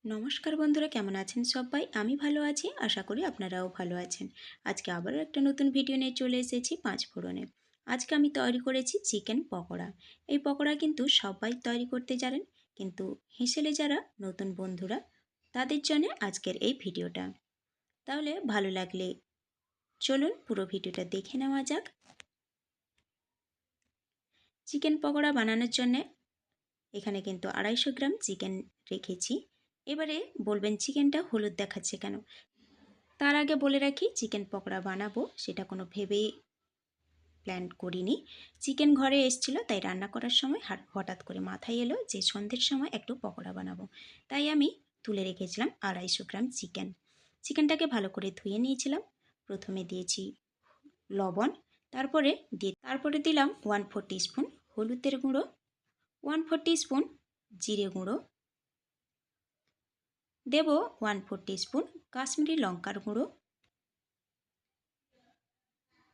নমস্কার বন্ধুরা, কেমন আছেন সবাই? আমি ভালো আছি, আশা করি আপনারাও ভালো আছেন। আজকে আবারও একটা নতুন ভিডিও নিয়ে চলে এসেছি পাঁচ ফোড়নে। আজকে আমি তৈরি করেছি চিকেন পকোড়া। এই পকোড়া কিন্তু সবাই তৈরি করতে জানেন, কিন্তু হেসেলে যারা নতুন বন্ধুরা তাদের জন্য আজকের এই ভিডিওটা। তাহলে ভালো লাগলে চলুন পুরো ভিডিওটা দেখে নেওয়া যাক। চিকেন পকোড়া বানানোর জন্যে এখানে কিন্তু 250 গ্রাম চিকেন রেখেছি। এবারে বলবেন চিকেনটা হলুদ দেখাচ্ছে কেন? তার আগে বলে রাখি, চিকেন পকোড়া বানাবো সেটা কোনো ভেবেই প্ল্যান করিনি। চিকেন ঘরে এসেছিল, তাই রান্না করার সময় হঠাৎ করে মাথায় এলো যে সন্ধ্যের সময় একটু পকোড়া বানাবো। তাই আমি তুলে রেখেছিলাম 250 গ্রাম চিকেন। চিকেনটাকে ভালো করে ধুয়ে নিয়েছিলাম। প্রথমে দিয়েছি লবণ, তারপরে দিলাম 1/4 টিস্পুন হলুদের গুঁড়ো, 1/4 টিস্পুন জিরে গুঁড়ো, দেব 1/4 টিস্পুন কাশ্মীরি লঙ্কার গুঁড়ো।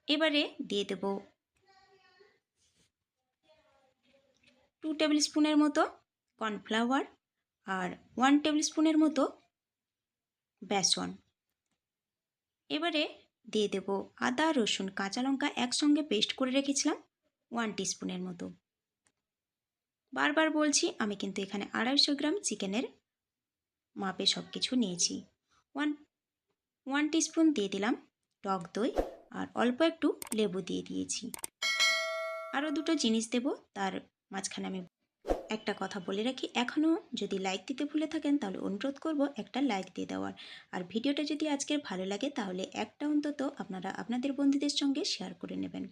এবারে দিয়ে দেব 2 টেবিল স্পুনের মতো কর্নফ্লাওয়ার আর 1 টেবিল স্পুনের মতো বেসন। এবারে দিয়ে দেব আদা রসুন কাঁচা লঙ্কা একসঙ্গে পেস্ট করে রেখেছিলাম 1 টিস্পুনের মতো। বারবার বলছি, আমি কিন্তু এখানে 250 গ্রাম চিকেনের মাপে সব কিছু নিয়েছি। 1 টিস্পুন দিয়ে দিলাম টক দই আর অল্প একটু লেবু দিয়ে দিয়েছি। আরও দুটো জিনিস দেব, তার মাঝখানে আমি একটা কথা বলে রাখি, এখনও যদি লাইক দিতে ভুলে থাকেন তাহলে অনুরোধ করব একটা লাইক দিয়ে দেওয়ার। আর ভিডিওটা যদি আজকের ভালো লাগে তাহলে একটা অন্তত আপনারা আপনাদের বন্ধুদের সঙ্গে শেয়ার করে নেবেন।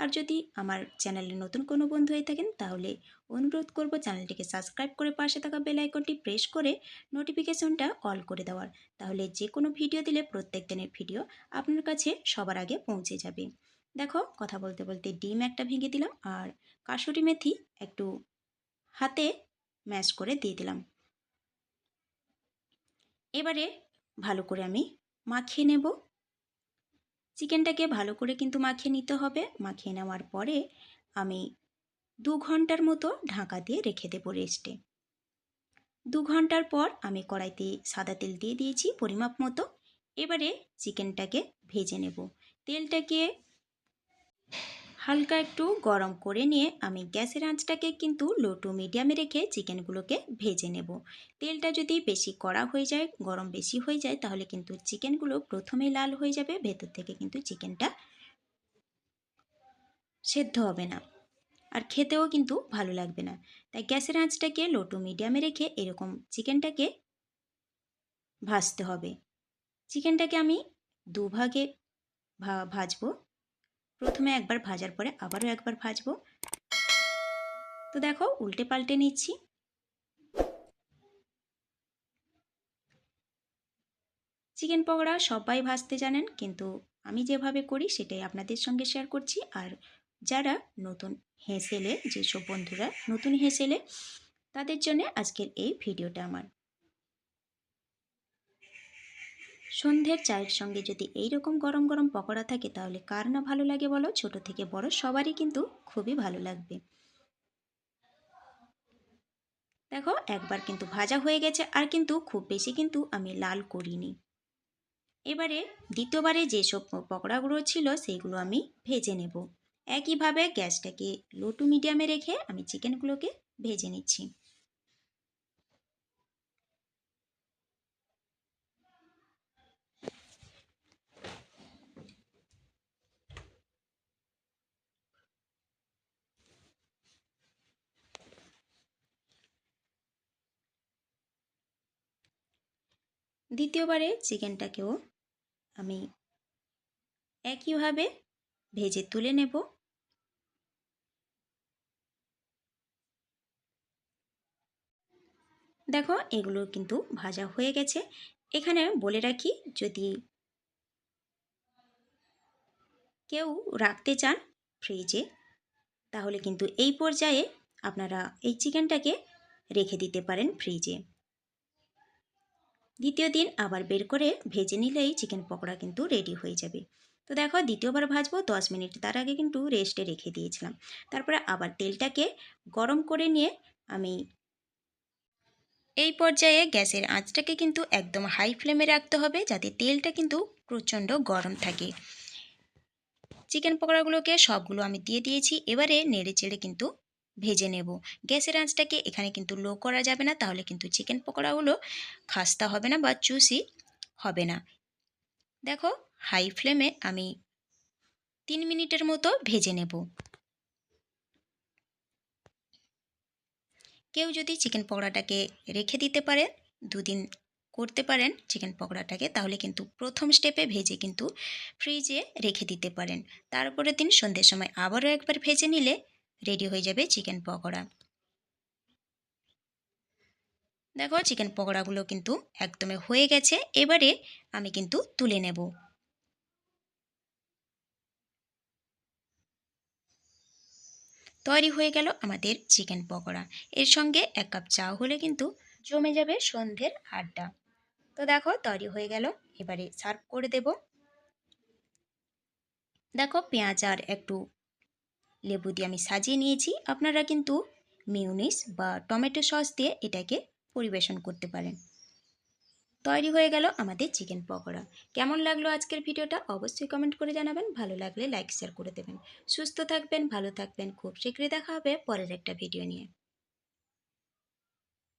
আর যদি আমার চ্যানেলে নতুন কোনো বন্ধু হয়ে থাকেন তাহলে অনুরোধ করব চ্যানেলটিকে সাবস্ক্রাইব করে পাশে থাকা বেল আইকনটি প্রেস করে নোটিফিকেশনটা অল করে দেওয়ার। তাহলে যে কোনো ভিডিও দিলে প্রত্যেক দিনের ভিডিও আপনার কাছে সবার আগে পৌঁছে যাবে। দেখো, কথা বলতে বলতে ডিম একটা ভেঙে দিলাম আর কাসুরি মেথি একটু হাতে ম্যাশ করে দিয়ে দিলাম। এবারে ভালো করে আমি মাখিয়ে নেব। চিকেনটাকে ভালো করে কিন্তু মাখিয়ে নিতে হবে। মাখিয়ে নেওয়ার পরে আমি 2 ঘন্টার মতো ঢাকা দিয়ে রেখে দেবো রেস্টে। 2 ঘন্টার পর আমি কড়াইতে সাদা তেল দিয়ে দিয়েছি পরিমাপ মতো। এবারে চিকেনটাকে ভেজে নেব। তেলটাকে হালকা একটু গরম করে নিয়ে আমি গ্যাসের আঁচটাকে কিন্তু লো টু মিডিয়ামে রেখে চিকেনগুলোকে ভেজে নেব। তেলটা যদি বেশি কড়া হয়ে যায়, গরম বেশি হয়ে যায়, তাহলে কিন্তু চিকেনগুলো প্রথমেই লাল হয়ে যাবে, ভেতর থেকে কিন্তু চিকেনটা সেদ্ধ হবে না আর খেতেও কিন্তু ভালো লাগবে না। তাই গ্যাসের আঁচটাকে লো টু মিডিয়ামে রেখে এরকম চিকেনটাকে ভাজতে হবে। চিকেনটাকে আমি দুভাগে ভাজবো। প্রথমে একবার ভাজার পরে আবারও একবার ভাজবো। তো দেখো, উল্টে পাল্টে নিচ্ছি। চিকেন পকোড়া সবাই ভাজতে জানেন, কিন্তু আমি যেভাবে করি সেটাই আপনাদের সঙ্গে শেয়ার করছি। আর যারা নতুন হেসেলে, যেসব বন্ধুরা নতুন হেসেলে, তাদের জন্য আজকের এই ভিডিওটা আমার। সন্ধ্যের চায়ের সঙ্গে যদি এই রকম গরম গরম পকোড়া থাকে তাহলে কার না ভালো লাগে বলো? ছোট থেকে বড় সবারই কিন্তু খুবই ভালো লাগবে। দেখো, একবার কিন্তু ভাজা হয়ে গেছে, আর কিন্তু খুব বেশি কিন্তু আমি লাল করিনি। এবারে দ্বিতীয়বারে যেসব পকোড়াগুলো ছিল সেইগুলো আমি ভেজে নেব। একইভাবে গ্যাসটাকে লো টু মিডিয়ামে রেখে আমি চিকেনগুলোকে ভেজে নিচ্ছি। দ্বিতীয়বারে চিকেনটাকেও আমি একইভাবে ভেজে তুলে নেব। দেখো, এগুলো কিন্তু ভাজা হয়ে গেছে। এখানে বলে রাখি, যদি কেউ রাখতে চান ফ্রিজে, তাহলে কিন্তু এই পর্যায়ে আপনারা এই চিকেনটাকে রেখে দিতে পারেন ফ্রিজে। দ্বিতীয় দিন আবার বের করে ভেজে নিলেই চিকেন পকোড়া কিন্তু রেডি হয়ে যাবে। তো দেখো, দ্বিতীয়বার ভাজবো 10 মিনিট, তার আগে কিন্তু রেস্টে রেখে দিয়েছিলাম। তারপরে আবার তেলটাকে গরম করে নিয়ে আমি এই পর্যায়ে গ্যাসের আঁচটাকে কিন্তু একদম হাই ফ্লেমে রাখতে হবে, যাতে তেলটা কিন্তু প্রচণ্ড গরম থাকে। চিকেন পকোড়াগুলোকে সবগুলো আমি দিয়ে দিয়েছি। এবারে নেড়ে চেড়ে কিন্তু ভেজে নেব। গ্যাসের আঁচটাকে এখানে কিন্তু লো করা যাবে না, তাহলে কিন্তু চিকেন পকোড়াগুলো খাস্তা হবে না বা জুসি হবে না। দেখো, হাই ফ্লেমে আমি 3 মিনিটের মতো ভেজে নেব। কেউ যদি চিকেন পকোড়াটাকে রেখে দিতে পারে, 2 দিন করতে পারেন চিকেন পকোড়াটাকে, তাহলে কিন্তু প্রথম স্টেপে ভেজে কিন্তু ফ্রিজে রেখে দিতে পারেন। তারপরের দিন সন্ধ্যের সময় আবারও একবার ভেজে নিলে রেডি হয়ে যাবে চিকেন পকোড়া। দেখো, চিকেন পকোড়াগুলো কিন্তু একদমই হয়ে গেছে। এবারে আমি কিন্তু তুলে নেব। তৈরি হয়ে গেল আমাদের চিকেন পকোড়া। এর সঙ্গে 1 কাপ চা হলে কিন্তু জমে যাবে সন্ধ্যের আড্ডা। তো দেখো, তৈরি হয়ে গেল। এবারে সার্ভ করে দেব। দেখো, পেঁয়াজ আর একটু লেবু দিয়ে আমি সাজিয়ে নিয়েছি। আপনারা কিন্তু মিউনিস বা টমেটো সস দিয়ে এটাকে পরিবেশন করতে পারেন। তৈরি হয়ে গেল আমাদের চিকেন পকোড়া। কেমন লাগলো আজকের ভিডিওটা অবশ্যই কমেন্ট করে জানাবেন। ভালো লাগলে লাইক শেয়ার করে দেবেন। সুস্থ থাকবেন, ভালো থাকবেন। খুব শীঘ্রই দেখা হবে পরের একটা ভিডিও নিয়ে।